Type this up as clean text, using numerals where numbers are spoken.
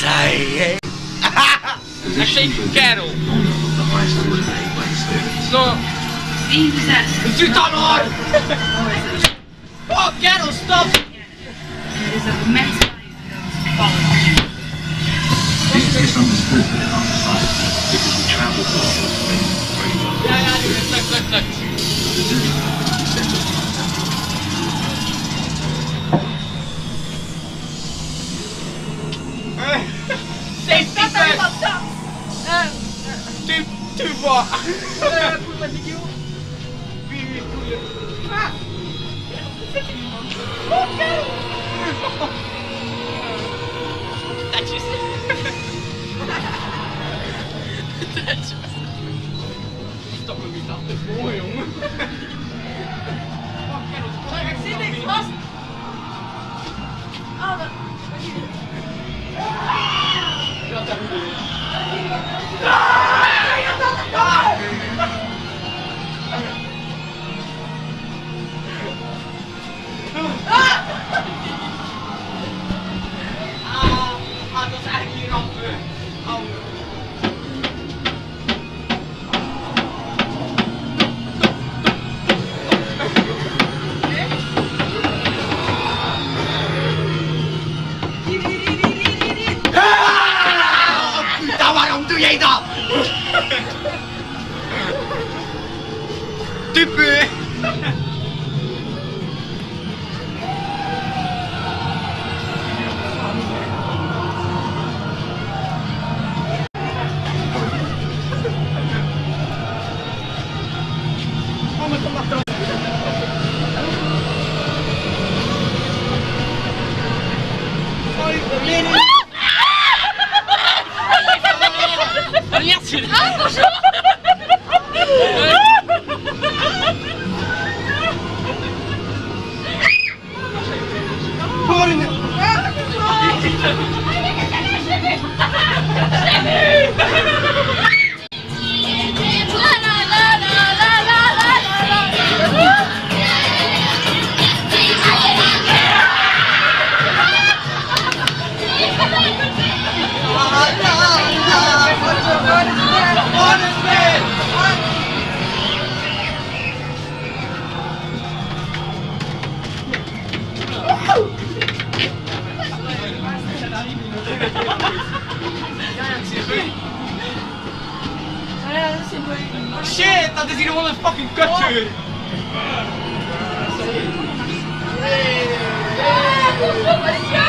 Ça y est. Achei quero. Só. Tu t'en vas. Oh, quero, stop. This is understood within our society because we travel to tu vois. Pour la vidéo. Puis pour le... Ah. Stop me dat is mooi, jongen. Ik zit niks vast. Oh, dat... Ja, dat moet je. Dat is eigenlijk hier ramp. Putain, waarom doe jij dat? Type! Ah, bonjour. Shit, dat is hier gewoon een fucking kutje. Bonjour, monsieur.